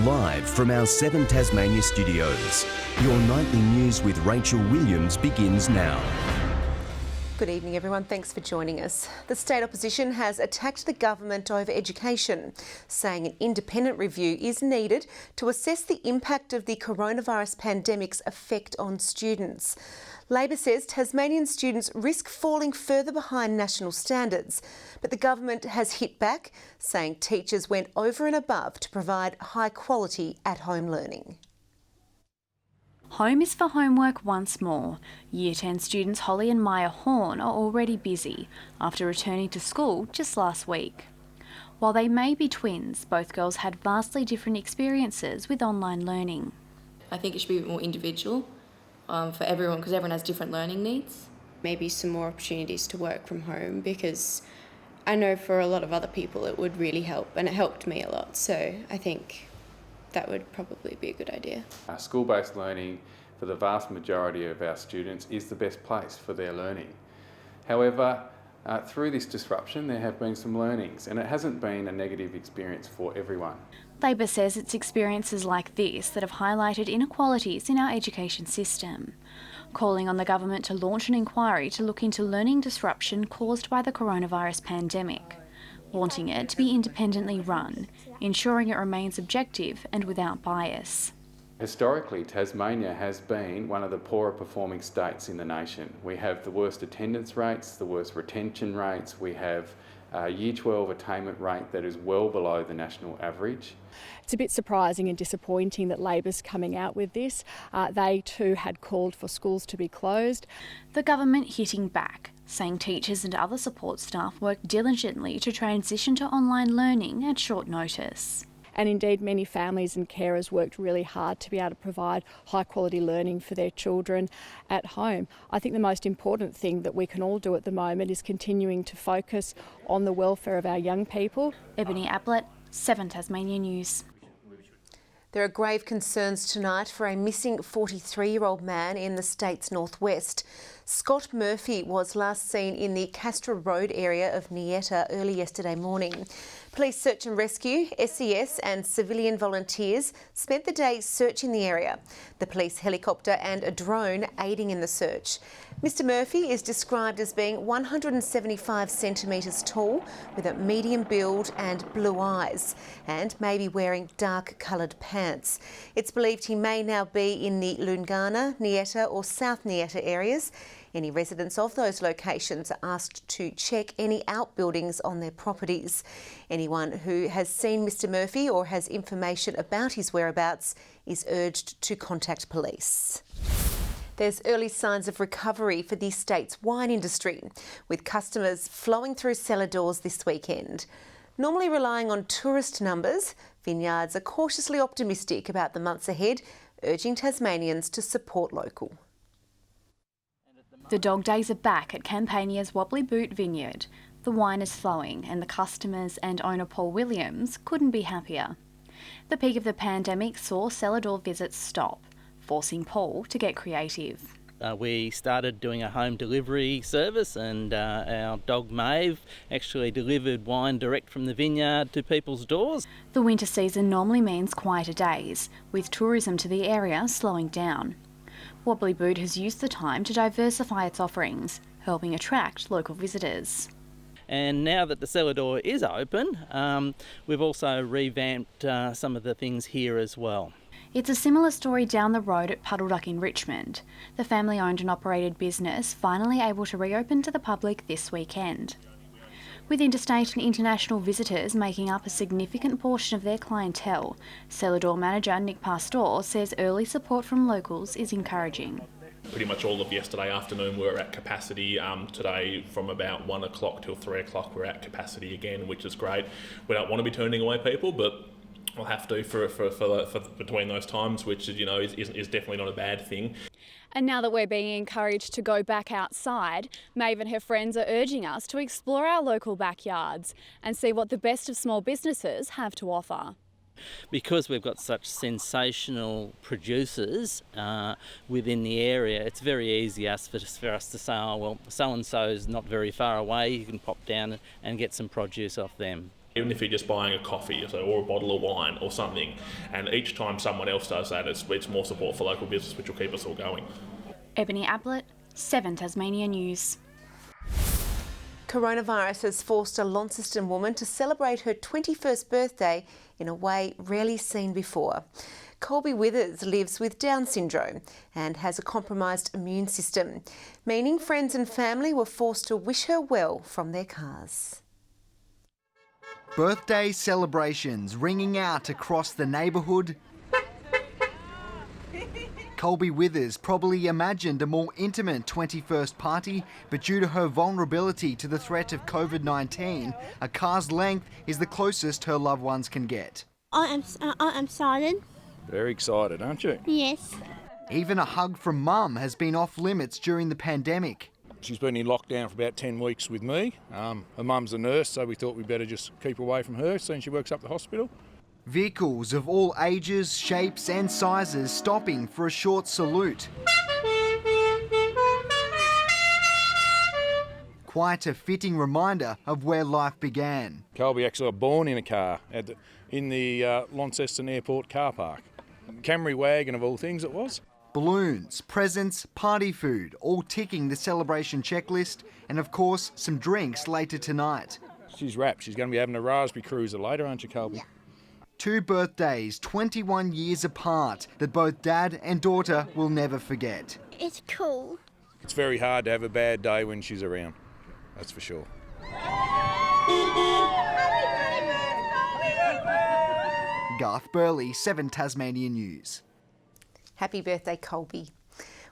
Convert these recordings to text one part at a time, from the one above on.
Live from our 7 Tasmania studios, your nightly news with Rachel Williams begins now. Good evening, everyone. Thanks for joining us. The state opposition has attacked the government over education, saying an independent review is needed to assess the impact of the coronavirus pandemic's effect on students. Labor says Tasmanian students risk falling further behind national standards, but the government has hit back, saying teachers went over and above to provide high-quality at-home learning. Home is for homework once more. Year 10 students Holly and MAIA HORNE are already busy after returning to school just last week. While they may be twins, both girls had vastly different experiences with online learning. I think it should be a bit more individual for everyone, because everyone has different learning needs. Maybe some more opportunities to work from home, because I know for a lot of other people it would really help, and it helped me a lot, so I think that would probably be a good idea. School-based learning for the vast majority of our students is the best place for their learning. However, through this disruption there have been some learnings, and it hasn't been a negative experience for everyone. Labor says it's experiences like this that have highlighted inequalities in our education system, calling on the government to launch an inquiry to look into learning disruption caused by the coronavirus pandemic, wanting it to be independently run, ensuring it remains objective and without bias. Historically, Tasmania has been one of the poorer performing states in the nation. We have the worst attendance rates, the worst retention rates, we have a Year 12 attainment rate that is well below the national average. It's a bit surprising and disappointing that Labor's coming out with this. They too had called for schools to be closed. The government hitting back, saying teachers and other support staff worked diligently to transition to online learning at short notice. And indeed, many families and carers worked really hard to be able to provide high quality learning for their children at home. I think the most important thing that we can all do at the moment is continuing to focus on the welfare of our young people. EBONY, ABBLITT, 7 Tasmania News. There are grave concerns tonight for a missing 43-year-old man in the state's northwest. Scott Murphy was last seen in the Castra Road area of Nieta early yesterday morning. Police Search and Rescue, SES and civilian volunteers spent the day searching the area. The police helicopter and a drone aiding in the search. Mr Murphy is described as being 175 centimetres tall with a medium build and blue eyes, and may be wearing dark coloured pants. It's believed he may now be in the Lungana, Nieta or South Nieta areas. Any residents of those locations are asked to check any outbuildings on their properties. Anyone who has seen Mr Murphy or has information about his whereabouts is urged to contact police. There's early signs of recovery for the state's wine industry, with customers flowing through cellar doors this weekend. Normally relying on tourist numbers, vineyards are cautiously optimistic about the months ahead, urging Tasmanians to support local. The dog days are back at Campania's WOBBLY Boot Vineyard. The wine is flowing and the customers and owner Paul Williams couldn't be happier. The peak of the pandemic saw cellar door visits stop, forcing Paul to get creative. We started doing a home delivery service, and our dog Maeve actually delivered wine direct from the vineyard to people's doors. The winter season normally means quieter days, with tourism to the area slowing down. WOBBLY Boot has used the time to diversify its offerings, helping attract local visitors. And now that the cellar door is open, we've also revamped some of the things here as well. It's a similar story down the road at PUDDLEDUCK in Richmond. The family-owned and operated business finally able to reopen to the public this weekend. With interstate and international visitors making up a significant portion of their clientele, cellar door manager Nick Pastor says early support from locals is encouraging. Pretty much all of yesterday afternoon we were at capacity. Today from about 1 o'clock till 3 o'clock we're at capacity again, which is great. We don't want to be turning away people, but we'll have to for between those times, which is definitely not a bad thing. And now that we're being encouraged to go back outside, Maeve and her friends are urging us to explore our local backyards and see what the best of small businesses have to offer. Because we've got such sensational producers within the area, it's very easy for us to say, oh well, so-and-so's not very far away, you can pop down and get some produce off them. Even if you're just buying a coffee or a bottle of wine or something, and each time someone else does that, it's more support for local business, which will keep us all going. Ebony ABBLITT, 7 Tasmania News. Coronavirus has forced a Launceston woman to celebrate her 21st birthday in a way rarely seen before. Colby Withers lives with Down syndrome and has a compromised immune system, meaning friends and family were forced to wish her well from their cars. Birthday celebrations ringing out across the neighbourhood. Colby Withers probably imagined a more intimate 21st party, but due to her vulnerability to the threat of COVID-19, a car's length is the closest her loved ones can get. I am excited. Very excited, aren't you? Yes. Even a hug from Mum has been off limits during the pandemic. She's been in lockdown for about 10 weeks with me. Her mum's a nurse, so we thought we'd better just keep away from her, seeing she works up the hospital. Vehicles of all ages, shapes and sizes stopping for a short salute. Quite a fitting reminder of where life began. Colby actually got born in a car in the Launceston Airport car park. Camry wagon of all things it was. Balloons, presents, party food, all ticking the celebration checklist, and of course some drinks later tonight. She's wrapped. She's going to be having a raspberry cruiser later, aren't you, Colby? Yeah. 2 birthdays, 21 years apart, that both dad and daughter will never forget. It's cool. It's very hard to have a bad day when she's around, that's for sure. Garth, Burley, 7 Tasmanian News. Happy birthday, Colby.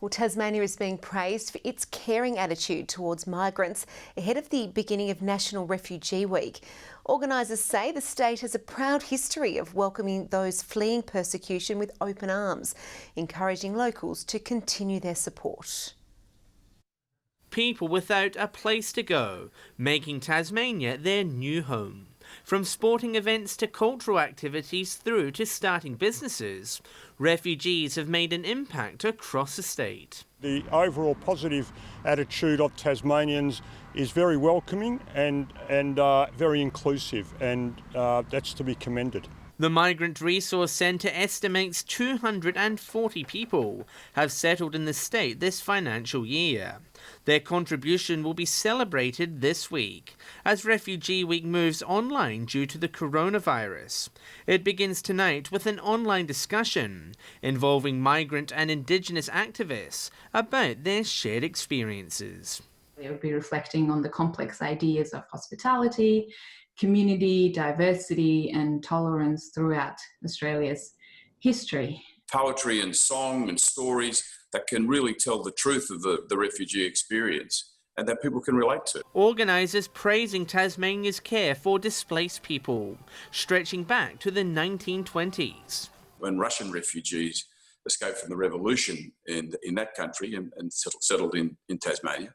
Well, Tasmania is being praised for its caring attitude towards migrants ahead of the beginning of National Refugee Week. Organisers say the state has a proud history of welcoming those fleeing persecution with open arms, encouraging locals to continue their support. People without a place to go, making Tasmania their new home. From sporting events to cultural activities through to starting businesses, refugees have made an impact across the state. The overall positive attitude of Tasmanians is very welcoming and very inclusive, and that's to be commended. The Migrant Resource Centre estimates 240 people have settled in the state this financial year. Their contribution will be celebrated this week as Refugee Week moves online due to the coronavirus. It begins tonight with an online discussion involving migrant and Indigenous activists about their shared experiences. They will be reflecting on the complex ideas of hospitality, community, diversity and tolerance throughout Australia's history. Poetry and song and stories that can really tell the truth of the refugee experience and that people can relate to. Organisers praising Tasmania's care for displaced people, stretching back to the 1920s. When Russian refugees escaped from the revolution in that country and settled in Tasmania,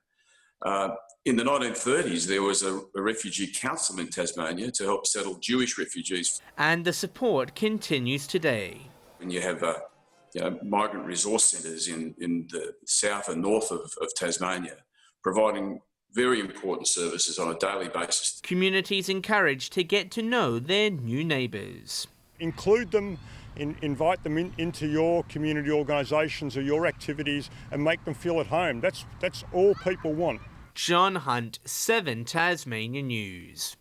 in the 1930s, there was a refugee council in Tasmania to help settle Jewish refugees. And the support continues today. And you have migrant resource centres in the south and north of Tasmania, providing very important services on a daily basis. Communities encouraged to get to know their new neighbours. Include them, invite them into your community organisations or your activities and make them feel at home. That's all people want. John Hunt, 7 Tasmania News.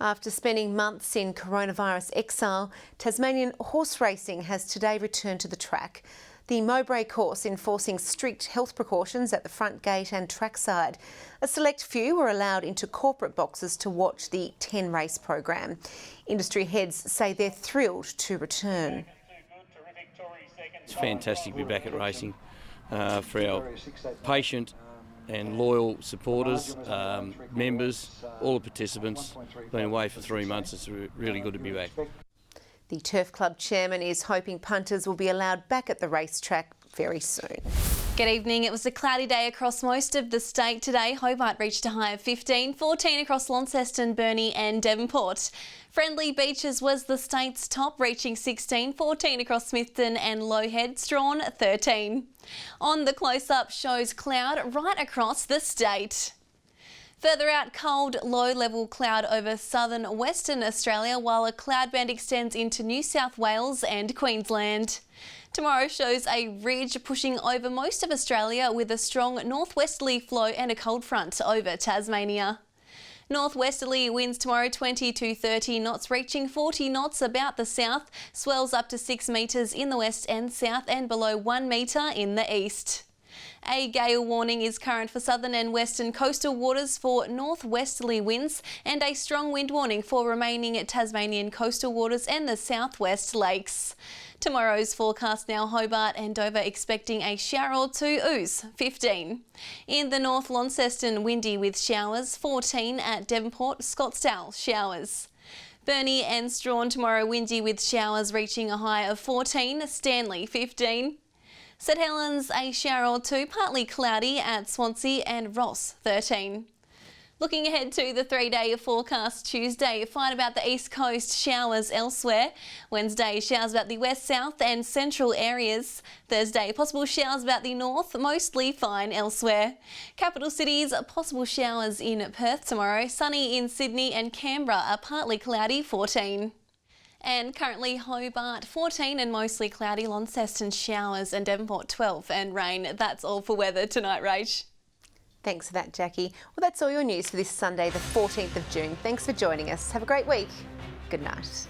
After spending months in coronavirus exile, Tasmanian horse racing has today returned to the track. The Mowbray course enforcing strict health precautions at the front gate and trackside. A select few were allowed into corporate boxes to watch the 10-race program. Industry heads say they're thrilled to return. It's fantastic to be back at racing for our patient and loyal supporters, members, all the participants. Been away for 3 months, it's really good to be back. The Turf Club chairman is hoping punters will be allowed back at the racetrack very soon. Good evening. It was a cloudy day across most of the state today. Hobart reached a high of 15, 14 across Launceston, Burnie and Devonport. Friendly Beaches was the state's top, reaching 16, 14 across Smithton and Lowhead, Strawn 13. On the close-up shows cloud right across the state. Further out, cold, low-level cloud over southern Western Australia, while a cloud band extends into New South Wales and Queensland. Tomorrow shows a ridge pushing over most of Australia with a strong northwesterly flow and a cold front over Tasmania. Northwesterly winds tomorrow 20 to 30 knots, reaching 40 knots about the south, swells up to 6 metres in the west and south and below 1 metre in the east. A gale warning is current for southern and western coastal waters for northwesterly winds, and a strong wind warning for remaining Tasmanian coastal waters and the southwest lakes. Tomorrow's forecast now: Hobart and Dover expecting a shower or two, ooze 15. In the North, Launceston windy with showers 14. At Devonport, Scottsdale showers. Burnie and Strawn tomorrow windy with showers reaching a high of 14. Stanley 15. St Helens a shower or two, partly cloudy at Swansea and Ross 13. Looking ahead to the 3-day forecast: Tuesday, fine about the east coast, showers elsewhere. Wednesday, showers about the west, south and central areas. Thursday, possible showers about the north, mostly fine elsewhere. Capital cities, possible showers in Perth tomorrow. Sunny in Sydney and Canberra, are partly cloudy 14. And currently Hobart 14 and mostly cloudy, Launceston showers and Devonport 12 and rain. That's all for weather tonight, Rach. Thanks for that, Jackie. Well, that's all your news for this Sunday, the 14th of June. Thanks for joining us. Have a great week. Good night.